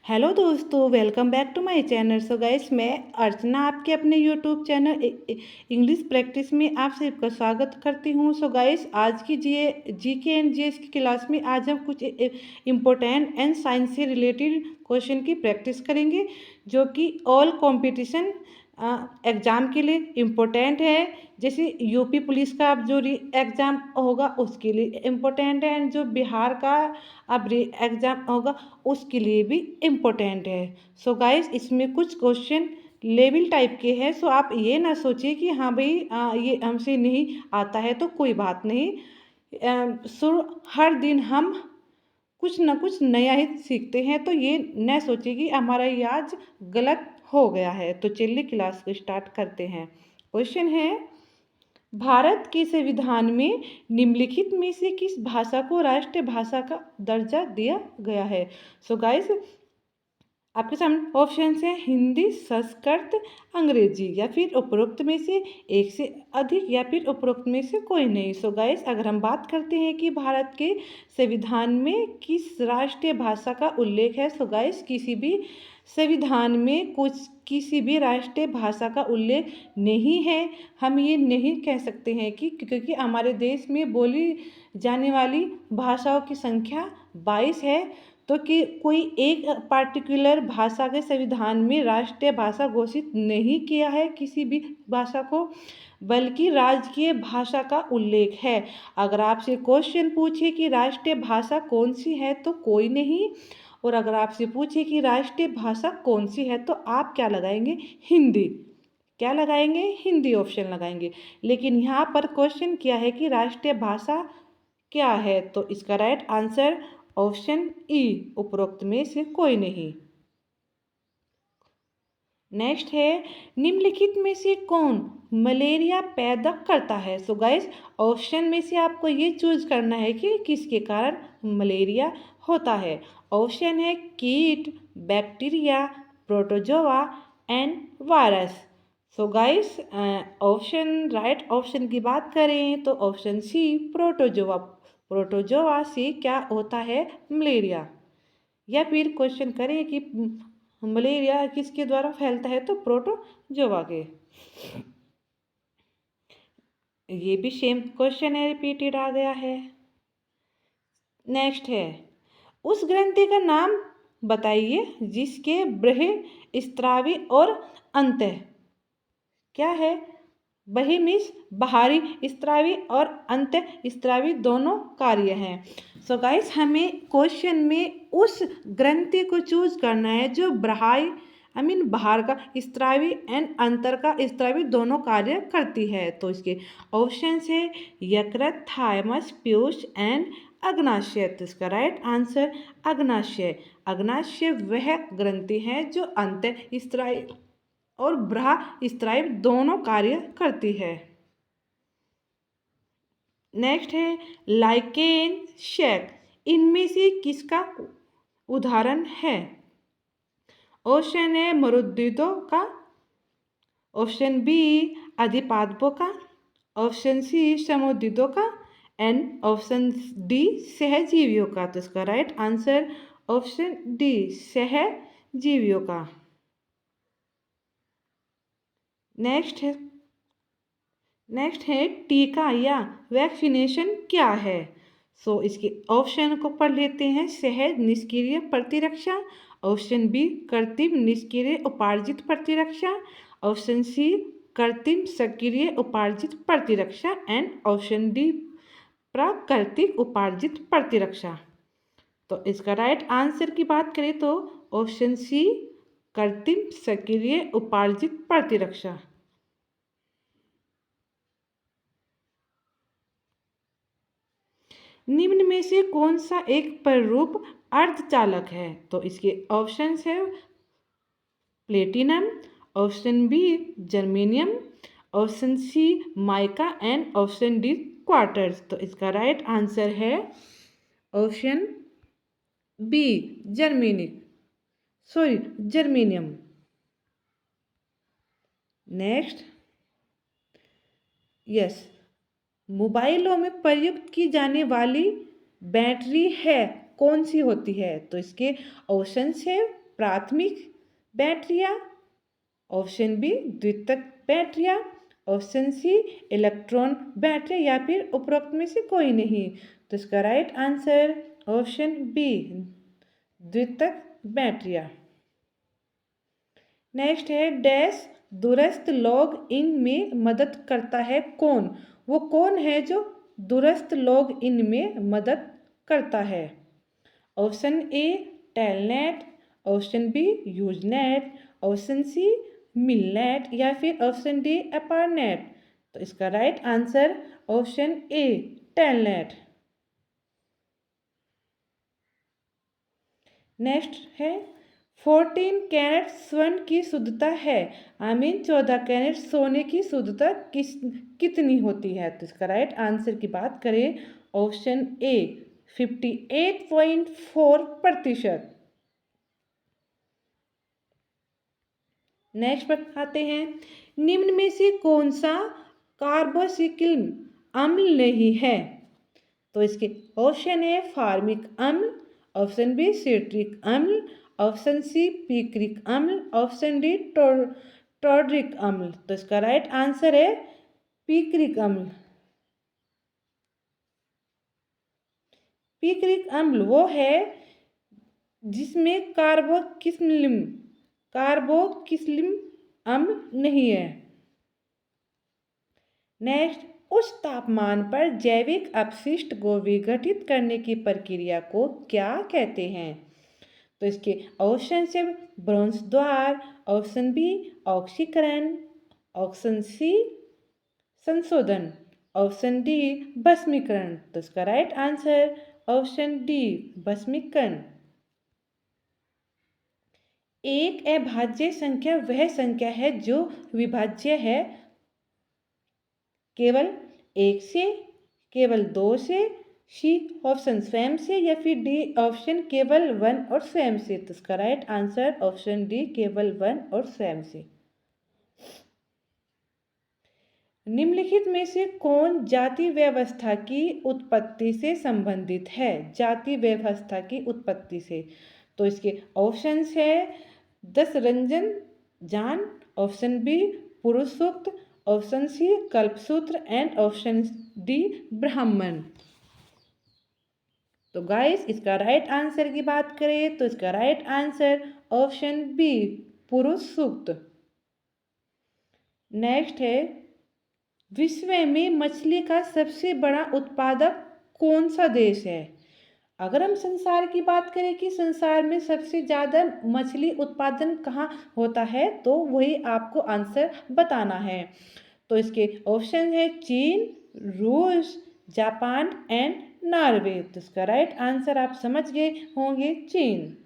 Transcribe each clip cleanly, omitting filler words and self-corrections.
Hello दोस्तों, welcome back to my channel. So guys, मैं अर्चना आपके अपने यूट्यूब चैनल इंग्लिश प्रैक्टिस में आप सबका स्वागत करती हूँ। सो गाइस, आज की जीके एंड जीएस की क्लास में आज हम कुछ इम्पोर्टेंट एंड साइंस से रिलेटेड क्वेश्चन की प्रैक्टिस करेंगे, जो कि ऑल कंपटीशन एग्ज़ाम के लिए इम्पोर्टेंट है। जैसे यूपी पुलिस का अब जो एग्ज़ाम होगा उसके लिए इम्पोर्टेंट है, एंड जो बिहार का अब एग्ज़ाम होगा उसके लिए भी इम्पोर्टेंट है। सो गाइस, इसमें कुछ क्वेश्चन लेवल टाइप के हैं। सो आप ये ना सोचिए कि हाँ भाई ये हमसे नहीं आता है तो कोई बात नहीं। सो हर दिन हम कुछ ना कुछ नया ही सीखते हैं, तो ये न सोचिए कि हमारा ये आज गलत हो गया है। तो चलिए क्लास को स्टार्ट करते हैं। क्वेश्चन है, भारत के संविधान में निम्नलिखित में से किस भाषा को राष्ट्रीय भाषा का दर्जा दिया गया है? सो गाइस, आपके सामने ऑप्शन है हिंदी, संस्कृत, अंग्रेजी, या फिर उपरोक्त में से एक से अधिक, या फिर उपरोक्त में से कोई नहीं। सो गाइस, अगर हम बात करते हैं कि भारत के संविधान में किस राष्ट्रीय भाषा का उल्लेख है, सो गाइस किसी भी संविधान में किसी भी राष्ट्रीय भाषा का उल्लेख नहीं है। हम ये नहीं कह सकते हैं कि क्योंकि हमारे देश में बोली जाने वाली भाषाओं की संख्या 22 है, तो कि कोई एक पार्टिकुलर भाषा के संविधान में राष्ट्रीय भाषा घोषित नहीं किया है किसी भी भाषा को, बल्कि राजकीय भाषा का उल्लेख है। अगर आपसे क्वेश्चन पूछे कि राष्ट्रीय भाषा कौन सी है तो कोई नहीं, और अगर आपसे पूछे कि राष्ट्रीय भाषा कौन सी है तो आप क्या लगाएंगे? हिंदी। क्या लगाएंगे? हिंदी ऑप्शन लगाएंगे। लेकिन यहाँ पर क्वेश्चन क्या है कि राष्ट्रीय भाषा क्या है, तो इसका राइट आंसर ऑप्शन ई, उपरोक्त में से कोई नहीं। नेक्स्ट है, निम्नलिखित में से कौन मलेरिया पैदा करता है? सो गाइस, ऑप्शन में से आपको ये चूज करना है कि किसके कारण मलेरिया होता है। ऑप्शन है कीट, bacteria, protozoa and virus. So guys, option right option की बात करें तो ऑप्शन सी, प्रोटोजोआ। प्रोटोजोआ से क्या होता है? मलेरिया। या फिर क्वेश्चन करें कि मलेरिया किसके द्वारा फैलता है, तो प्रोटोजोआ के। ये भी सेम क्वेश्चन है, रिपीटेड आ गया है। नेक्स्ट है, उस ग्रंथि का नाम बताइए जिसके बृहस्रावी और अंत क्या है? बहिर्मिश बाहरी स्त्रावी और अंत स्त्रावी दोनों कार्य हैं। सो गाइस, हमें क्वेश्चन में उस ग्रंथि को चूज करना है जो बाहर का स्त्रावी एंड अंतर का स्त्रावी दोनों कार्य करती है। तो इसके ऑप्शन है यकृत, थायमस, पीयूष एंड अग्नाशय। तो इसका राइट आंसर अग्नाशय। अग्नाशय वह ग्रंथि है जो अंत स्त्रावी और बृहस्रावी दोनों कार्य करती है। नेक्स्ट है लाइकेन, शैक, इनमें से किसका उदाहरण है? ऑप्शन है मरुद्भिदों का, ऑप्शन बी अधिपादपों का, ऑप्शन सी समुद्रिदों का, एंड ऑप्शन डी सहजीवियों का। तो इसका राइट आंसर ऑप्शन डी, सहजीवियों का। नेक्स्ट है टीका या वैक्सीनेशन क्या है? सो इसके ऑप्शन को पढ़ लेते हैं। सहज निष्क्रिय प्रतिरक्षा, ऑप्शन बी कृत्रिम निष्क्रिय उपार्जित प्रतिरक्षा, ऑप्शन सी कृत्रिम सक्रिय उपार्जित प्रतिरक्षा, एंड ऑप्शन डी प्राकृतिक उपार्जित प्रतिरक्षा। तो इसका राइट आंसर की बात करें तो ऑप्शन सी, कृत्रिम सक्रिय उपार्जित प्रतिरक्षा। निम्न में से कौन सा एक प्ररूप अर्धचालक है? तो इसके ऑप्शंस है platinum, option B germanium, option C mica, and option D quarters. तो इसका राइट आंसर है option B germanium. Next, yes, मोबाइलों में प्रयुक्त की जाने वाली बैटरी है कौन सी होती है? तो इसके ऑप्शंस है प्राथमिक बैटरियाँ, ऑप्शन बी द्वितीयक बैटरियाँ, ऑप्शन सी इलेक्ट्रॉन बैटरी या फिर उपरोक्त में से कोई नहीं। तो इसका राइट आंसर ऑप्शन बी द्वितीयक बैटरियाँ। नेक्स्ट है डैश दूरस्थ लॉग इन में मदद करता है कौन? वो कौन है जो दूरस्थ लॉग इन में मदद करता है? Option A Telnet, option B Usenet, option C Milnet या फिर ऑप्शन डी अपारनेट। तो इसका right answer option A Telnet. Next है 14 कैरेट स्वर्ण की शुद्धता है, आई मीन 14 कैरेट सोने की शुद्धता कितनी होती है? तो इसका राइट आंसर की बात करें ऑप्शन ए 58.4%। नेक्स्ट पर आते हैं, निम्न में से कौन सा कार्बोक्सिलिक अम्ल नहीं है? तो इसके ऑप्शन ए फार्मिक अम्ल, ऑप्शन बी सिट्रिक अम्ल, ऑप्शन सी पिक्रिक अम्ल, ऑप्शन डी टॉर्ड्रिक अम्ल। तो इसका राइट आंसर है पिक्रिक अम्ल। पिक्रिक अम्ल वो है जिसमें कार्बोक्सिलिक अम्ल नहीं है। नेक्स्ट, उच्च तापमान पर जैविक अपशिष्ट को विघटित करने की प्रक्रिया को क्या कहते हैं? तो इसके ऑप्शन से ब्रोंज द्वार, ऑप्शन बी ऑक्सीकरण, ऑप्शन सी संशोधन, ऑप्शन डी भस्मीकरण। तो इसका राइट आंसर ऑप्शन डी भस्मीकरण। एक अभाज्य संख्या वह संख्या है जो विभाज्य है केवल एक से, केवल दो से, सी ऑप्शन स्वयं से या फिर डी ऑप्शन केवल वन और स्वयं से। तो इसका राइट आंसर ऑप्शन डी केवल वन और स्वयं से। निम्नलिखित में से कौन जाति व्यवस्था की उत्पत्ति से संबंधित है? जाति व्यवस्था की उत्पत्ति से। तो इसके ऑप्शन है दशरंजन जान, option B Purusha Sukta, option C Kalpasutra and option D Brahmana. तो गाइस इसका राइट आंसर की बात करें तो इसका right answer option B Purusha सूक्त। नेक्स्ट है विश्व में मछली का सबसे बड़ा उत्पादक कौन सा देश है? अगर हम संसार की बात करें कि संसार में सबसे ज़्यादा मछली उत्पादन कहाँ होता है तो वही आपको आंसर बताना है। तो इसके ऑप्शन है चीन, रूस, जापान एंड नॉर्वे। तो इसका राइट आंसर आप समझ गए होंगे चीन।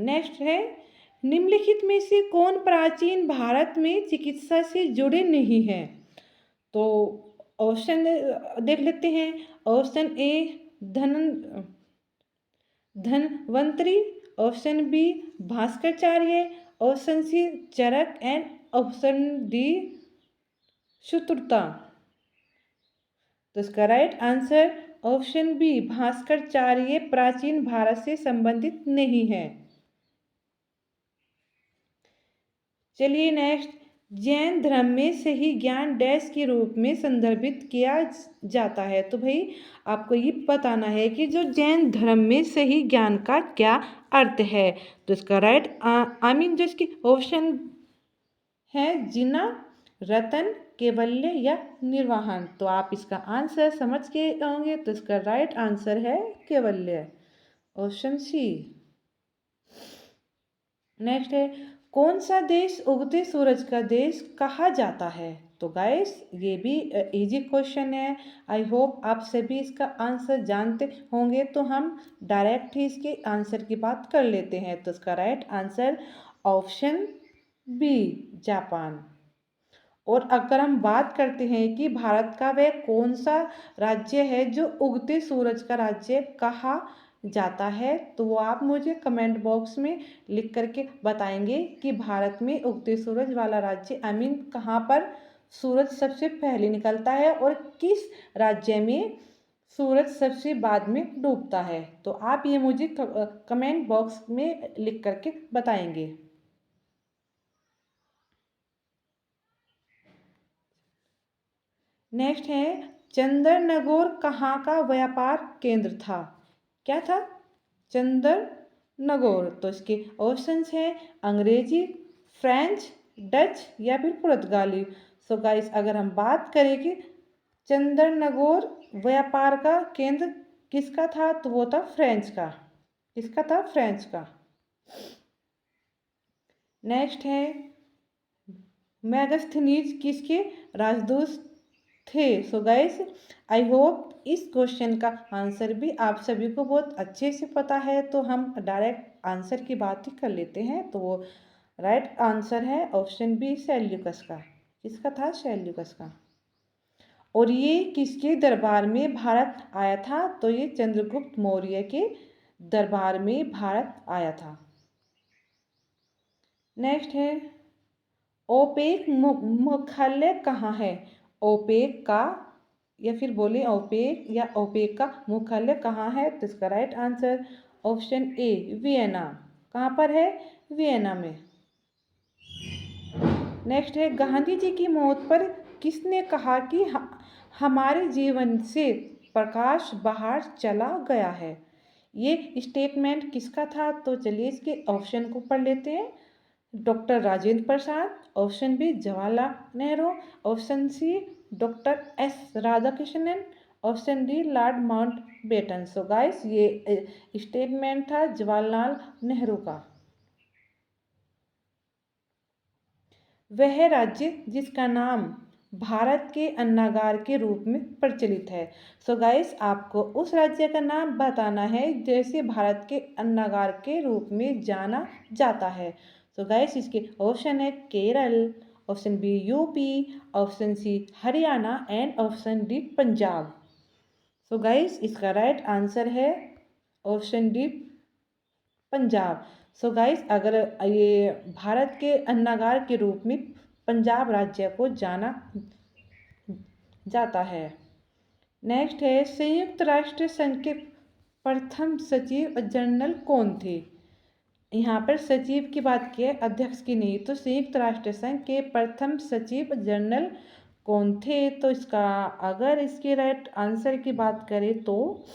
नेक्स्ट है निम्नलिखित में से कौन प्राचीन भारत में चिकित्सा से जुड़े नहीं है? तो ऑप्शन देख लेते हैं। Option A Dhanvantari, option B Bhaskaracharya, option C Charak and option D शत्रुता। तो इसका right answer option B Bhaskaracharya प्राचीन भारत से संबंधित नहीं है। चलिए नेक्स्ट, जैन धर्म में सही ज्ञान डैश के रूप में संदर्भित किया जाता है? तो भाई आपको ये बताना है कि जो जैन धर्म में सही ज्ञान का क्या अर्थ है। तो इसका राइट जो इसकी ऑप्शन है जिना, रतन, केवल्य या निर्वाहन। तो आप इसका आंसर समझ के होंगे। तो इसका राइट आंसर है केवल्य, ऑप्शन सी। नेक्स्ट है कौन सा देश उगते सूरज का देश कहा जाता है? तो गाइस ये भी इजी क्वेश्चन है। आई होप आप सभी इसका आंसर जानते होंगे। तो हम डायरेक्ट ही इसके आंसर की बात कर लेते हैं। तो इसका right answer option B Japan. और अगर हम बात करते हैं कि भारत का वह कौन सा राज्य है जो उगते सूरज का राज्य कहा जाता है तो वो आप मुझे कमेंट बॉक्स में लिख करके बताएंगे कि भारत में उगते सूरज वाला राज्य कहाँ पर सूरज सबसे पहले निकलता है और किस राज्य में सूरज सबसे बाद में डूबता है? तो आप ये मुझे कमेंट बॉक्स में लिख करके बताएंगे। नेक्स्ट है, चंदरनगौर कहाँ का व्यापार केंद्र था? क्या था? चंदरनगौर। तो इसके ऑप्शंस हैं अंग्रेजी, फ्रेंच, डच या फिर पुर्तगाली। सो गाइस, अगर हम बात करें कि चंदरनगौर व्यापार का केंद्र किसका था, तो वो था फ्रेंच का। किसका था? फ्रेंच का। नेक्स्ट है, मैगस्थनीज किसके राजदूत थे? सो गाइस, आई होप इस क्वेश्चन का आंसर भी आप सभी को बहुत अच्छे से पता है, तो हम डायरेक्ट आंसर की बात ही कर लेते हैं। तो वो राइट आंसर है ऑप्शन बी, सेल्यूकस का। किसका था? सेल्यूकस का। और ये किसके दरबार में भारत आया था? तो ये चंद्रगुप्त मौर्य के दरबार में भारत आया था। नेक्स्ट है, ओपेक मुख्यालय कहाँ है? ओपेक का, या फिर बोले ओपेक या ओपेक का मुख्यालय कहाँ है? तो इसका राइट आंसर ऑप्शन ए, वियना। कहाँ पर है? वियना में। नेक्स्ट है, गांधी जी की मौत पर किसने कहा कि हमारे जीवन से प्रकाश बाहर चला गया है? ये स्टेटमेंट किसका था? तो चलिए इसके ऑप्शन को पढ़ लेते हैं। Doctor Rajendra Prasad, option B Jawaharlal Nehru, option C doctor S Radhakrishnan, option D Lord Mountbatten. So guys, ये स्टेटमेंट था जवाहरलाल नेहरू का। वह राज्य जिसका नाम भारत के अन्नागार के रूप में प्रचलित है। सो गाइस, आपको उस राज्य का नाम बताना है जैसे भारत के अन्नागार के रूप में जाना जाता है। सो गाइस, इसके ऑप्शन है Kerala, option B UP, option C Haryana and option D Punjab. So guys, इसका राइट आंसर है option D, Punjab. So guys, अगर ये भारत के अन्नागार के रूप में पंजाब राज्य को जाना जाता है। नेक्स्ट है, संयुक्त राष्ट्र संघ के प्रथम सचिव जनरल कौन थे? यहाँ पर सचिव की बात की है, अध्यक्ष की नहीं। तो संयुक्त राष्ट्र संघ के प्रथम सचिव जनरल कौन थे? तो इसका, अगर इसके राइट आंसर की बात करें तो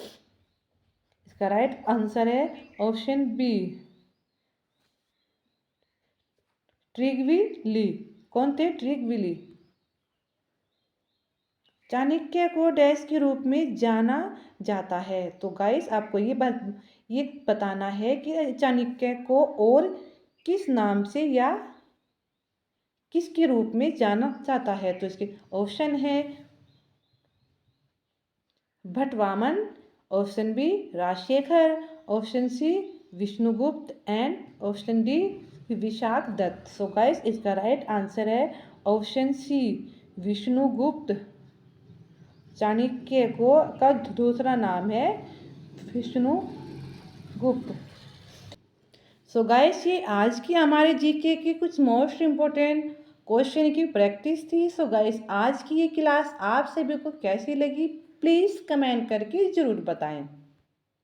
इसका राइट आंसर है ऑप्शन बी, ट्रिगविली। कौन थे? ट्रिगविली। चाणक्य को डैश के रूप में जाना जाता है? तो गाइस, आपको ये बताना है कि चाणक्य को और किस नाम से या किसके रूप में जाना जाता है? तो इसके ऑप्शन है Bhattavaman, option B Rajshekhar, option C Vishnugupta and option D Vishakh Datta. So guys, इसका राइट आंसर है ऑप्शन सी, विष्णुगुप्त। चाणक्य को का दूसरा नाम है विष्णुगुप्त। सो गाइस, ये आज की हमारे जीके की कुछ मोस्ट इम्पोर्टेंट क्वेश्चन की प्रैक्टिस थी। सो गाइस, आज की ये क्लास आप सभी को कैसी लगी, प्लीज़ कमेंट करके ज़रूर बताएं।